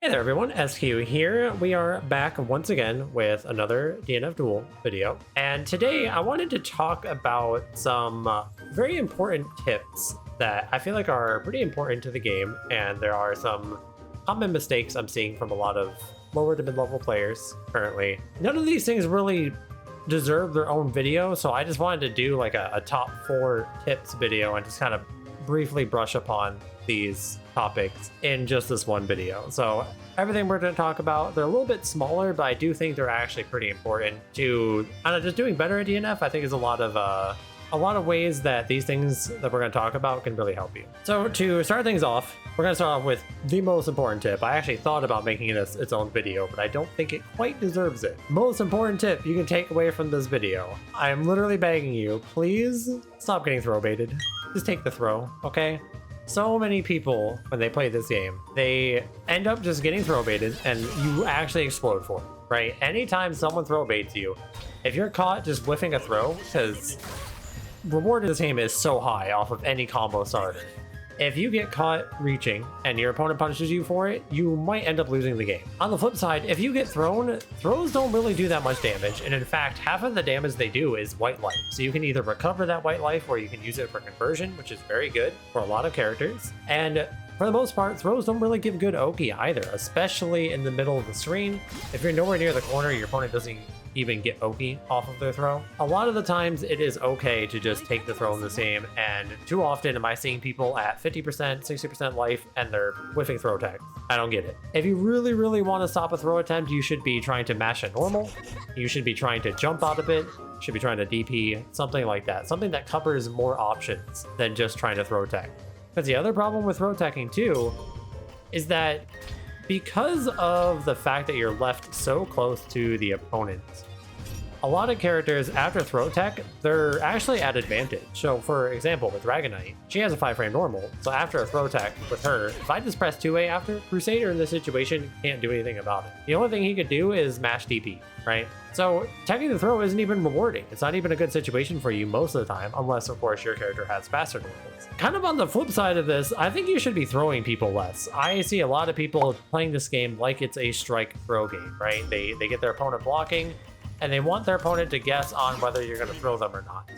Hey there everyone, SQ here. We are back once again with another DNF Duel video. And today I wanted to talk about some very important tips that I feel like are pretty important to the game. And there are some common mistakes I'm seeing from a lot of lower to mid-level players currently. None of these things really deserve their own video, so I just wanted to do like a top 4 tips video and just kind of briefly brush upon these topics in just this one video. So everything we're going to talk about, they're a little bit smaller, but I do think they're actually pretty important to just doing better at DNF. I think is a lot of ways that these things that we're going to talk about can really help you. So to start things off, we're going to start off with the most important tip. I actually thought about making it its own video, but I don't think it quite deserves it. Most important tip you can take away from this video. I am literally begging you, please stop getting throw baited. Just take the throw, okay? So many people, when they play this game, they end up just getting throw baited and you actually explode for it, right? Anytime someone throw baits you, if you're caught just whiffing a throw, because reward in this game is so high off of any combo starter. If you get caught reaching and your opponent punishes you for it, you might end up losing the game. On the flip side, if you get thrown, throws don't really do that much damage. And in fact, half of the damage they do is white life. So you can either recover that white life or you can use it for conversion, which is very good for a lot of characters. And for the most part, throws don't really give good Oki either, especially in the middle of the screen. If you're nowhere near the corner, your opponent doesn't even get Oki off of their throw. A lot of the times it is okay to just take the throw in this game, and too often am I seeing people at 50%, 60% life and they're whiffing throw tags. I don't get it. If you really want to stop a throw attempt, you should be trying to mash a normal. You should be trying to jump out of it. You should be trying to DP, something like that. Something that covers more options than just trying to throw tag. Because the other problem with throw tagging too is that because of the fact that you're left so close to the opponent, a lot of characters after throw tech, they're actually at advantage. So for example, with Dragon Knight, she has a 5-frame normal. So after a throw tech with her, if I just press 2A after, Crusader in this situation can't do anything about it. The only thing he could do is mash DP, right? So tagging the throw isn't even rewarding. It's not even a good situation for you most of the time, unless of course your character has faster normals. Kind of on the flip side of this, I think you should be throwing people less. I see a lot of people playing this game like it's a strike throw game, right? They get their opponent blocking, and they want their opponent to guess on whether you're going to throw them or not.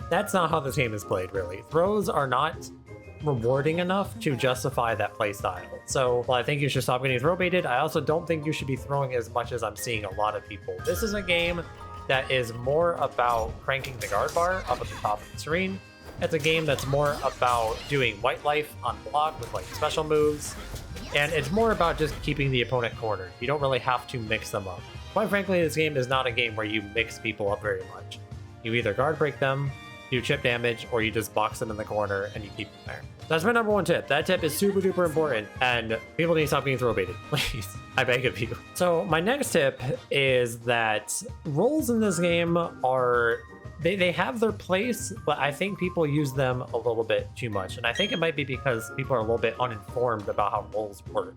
That's not how this game is played, really. Throws are not rewarding enough to justify that playstyle. So while I think you should stop getting throw baited, I also don't think you should be throwing as much as I'm seeing a lot of people. This is a game that is more about cranking the guard bar up at the top of the screen. It's a game that's more about doing white life on block with like special moves. And it's more about just keeping the opponent cornered. You don't really have to mix them up. Quite frankly, this game is not a game where you mix people up very much. You either guard break them, do chip damage, or you just box them in the corner and you keep them there. That's my number 1 tip. That tip is super duper important, and people need to stop getting throw baited. Please, I beg of you. So my next tip is that roles in this game are they have their place, but I think people use them a little bit too much. And I think it might be because people are a little bit uninformed about how roles work.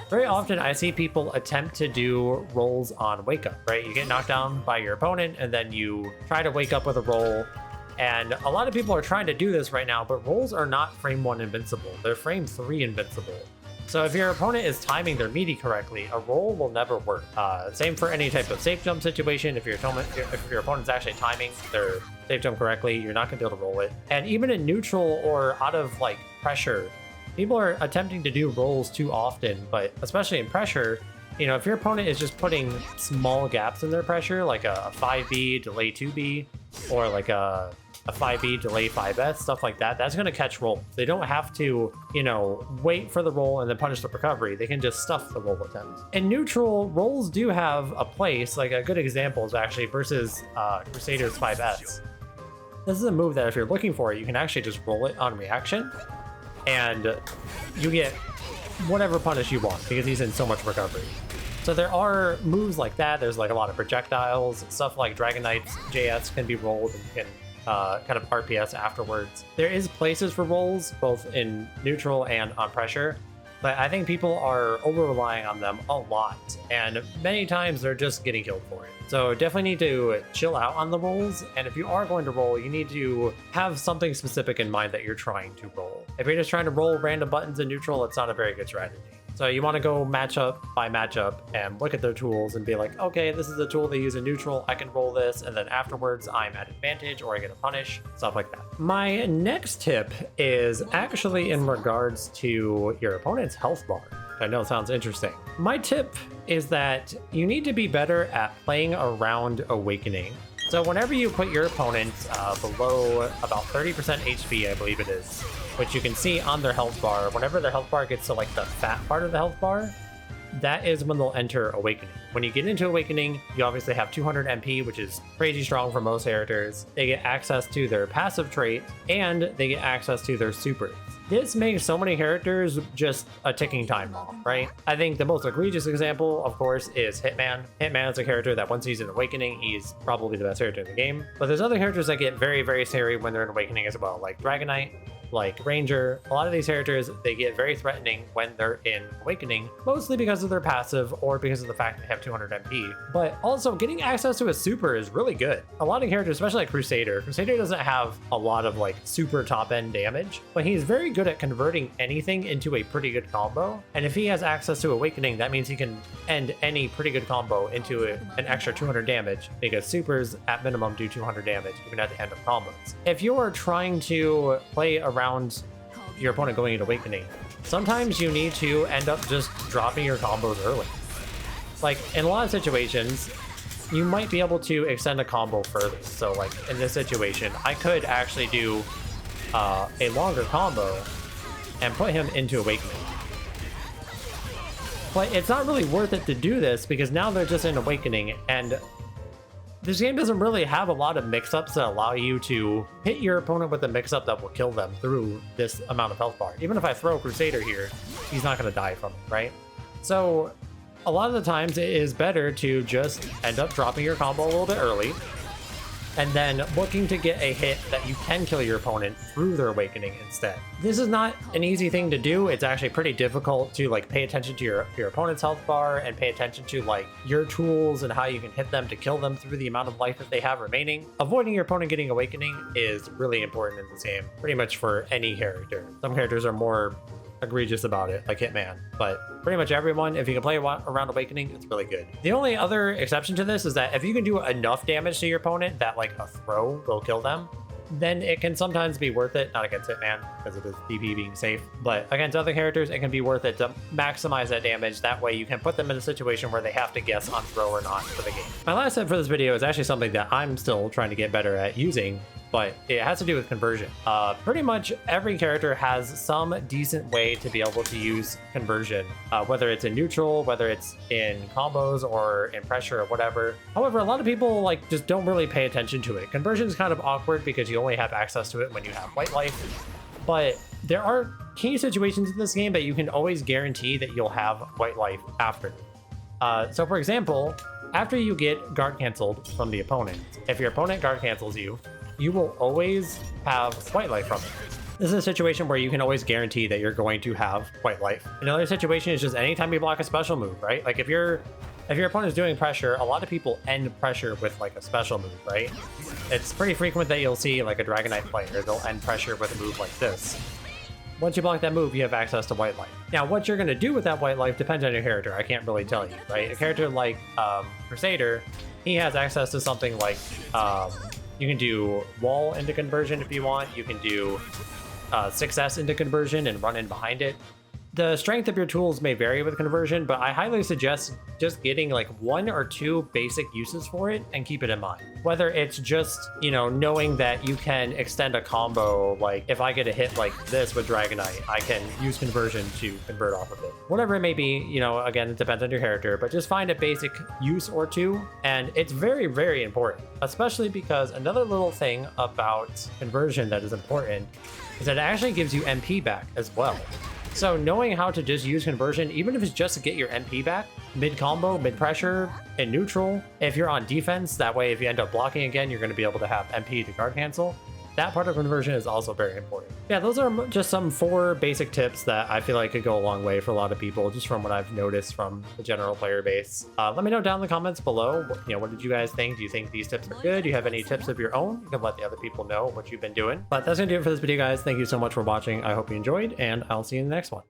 Very often I see people attempt to do rolls on wake up, right? You get knocked down by your opponent and then you try to wake up with a roll. And a lot of people are trying to do this right now, but rolls are not frame 1 invincible. They're frame 3 invincible. So if your opponent is timing their meaty correctly, a roll will never work. Same for any type of safe jump situation. If your opponent's actually timing their safe jump correctly, you're not gonna be able to roll it. And even in neutral or out of like pressure, people are attempting to do rolls too often, but especially in pressure, you know, if your opponent is just putting small gaps in their pressure, like a 5B, delay 2B, or like a 5B, delay 5S, stuff like that, that's going to catch rolls. They don't have to, you know, wait for the roll and then punish the recovery. They can just stuff the roll attempt. In neutral, rolls do have a place. Like a good example is actually versus Crusader's 5S. This is a move that if you're looking for it, you can actually just roll it on reaction, and you get whatever punish you want because he's in so much recovery. So there are moves like that. There's like a lot of projectiles, stuff like Dragon Knight's JS can be rolled and can kind of RPS afterwards. There is places for rolls both in neutral and on pressure, but I think people are over relying on them a lot, and many times they're just getting killed for it. So definitely need to chill out on the rolls, and if you are going to roll, you need to have something specific in mind that you're trying to roll. If you're just trying to roll random buttons in neutral, it's not a very good strategy. So you want to go matchup by matchup and look at their tools and be like, okay, this is a tool they use in neutral, I can roll this, and then afterwards I'm at advantage or I get a punish, stuff like that. My next tip is actually in regards to your opponent's health bar. I know it sounds interesting. My tip is that you need to be better at playing around Awakening. So whenever you put your opponent below about 30% HP, I believe it is, which you can see on their health bar, whenever their health bar gets to like the fat part of the health bar, that is when they'll enter Awakening. When you get into Awakening, you obviously have 200 MP, which is crazy strong for most characters. They get access to their passive trait, and they get access to their supers. This makes so many characters just a ticking time bomb, right? I think the most egregious example, of course, is Hitman. Hitman is a character that once he's in Awakening, he's probably the best character in the game. But there's other characters that get very, very scary when they're in Awakening as well, like Dragonite, like Ranger. A lot of these characters, they get very threatening when they're in Awakening, mostly because of their passive or because of the fact they have 200 MP. But also getting access to a super is really good. A lot of characters, especially like Crusader doesn't have a lot of like super top end damage, but he's very good at converting anything into a pretty good combo. And if he has access to Awakening, that means he can end any pretty good combo into an extra 200 damage, because supers at minimum do 200 damage even at the end of combos. If you are trying to play around your opponent going into Awakening, sometimes you need to end up just dropping your combos early. Like in a lot of situations, you might be able to extend a combo further. So like in this situation, I could actually do a longer combo and put him into Awakening. But it's not really worth it to do this because now they're just in Awakening, and this game doesn't really have a lot of mix-ups that allow you to hit your opponent with a mix-up that will kill them through this amount of health bar. Even if I throw Crusader here, he's not going to die from it, right? So a lot of the times it is better to just end up dropping your combo a little bit early, and then looking to get a hit that you can kill your opponent through their Awakening instead. This is not an easy thing to do. It's actually pretty difficult to like pay attention to your opponent's health bar and pay attention to like your tools and how you can hit them to kill them through the amount of life that they have remaining. Avoiding your opponent getting Awakening is really important in this game, pretty much for any character. Some characters are more egregious about it, like Hitman, but pretty much everyone, if you can play around Awakening, it's really good. The only other exception to this is that if you can do enough damage to your opponent that like a throw will kill them, then it can sometimes be worth it. Not against Hitman, because it is DP being safe, but against other characters, it can be worth it to maximize that damage. That way you can put them in a situation where they have to guess on throw or not for the game. My last tip for this video is actually something that I'm still trying to get better at using, but it has to do with conversion. Pretty much every character has some decent way to be able to use conversion, whether it's in neutral, whether it's in combos or in pressure or whatever. However, a lot of people like just don't really pay attention to it. Conversion is kind of awkward because you only have access to it when you have white life, but there are key situations in this game that you can always guarantee that you'll have white life after. So for example, after you get guard canceled from the opponent, if your opponent guard cancels you, you will always have white life from it. This is a situation where you can always guarantee that you're going to have white life. Another situation is just anytime you block a special move, right? Like if your opponent is doing pressure, a lot of people end pressure with like a special move, right? It's pretty frequent that you'll see like a Dragonite player, they'll end pressure with a move like this. Once you block that move, you have access to white life. Now, what you're going to do with that white life depends on your character. I can't really tell you, right? A character like Crusader, he has access to something like you can do wall into conversion if you want. You can do 6S into conversion and run in behind it. The strength of your tools may vary with conversion, but I highly suggest just getting like 1 or 2 basic uses for it and keep it in mind. Whether it's just, you know, knowing that you can extend a combo, like if I get a hit like this with Dragonite, I can use conversion to convert off of it. Whatever it may be, you know, again, it depends on your character, but just find a basic use or 2, and it's very, very important, especially because another little thing about conversion that is important is that it actually gives you MP back as well. So knowing how to just use conversion, even if it's just to get your MP back, mid-combo, mid-pressure, and neutral, if you're on defense, that way if you end up blocking again, you're going to be able to have MP to guard cancel. That part of conversion is also very important. Yeah, those are just some 4 basic tips that I feel like could go a long way for a lot of people, just from what I've noticed from the general player base. Let me know down in the comments below, what did you guys think? Do you think these tips are good? Do you have any tips of your own? You can let the other people know what you've been doing. But that's gonna do it for this video, guys. Thank you so much for watching. I hope you enjoyed, and I'll see you in the next one.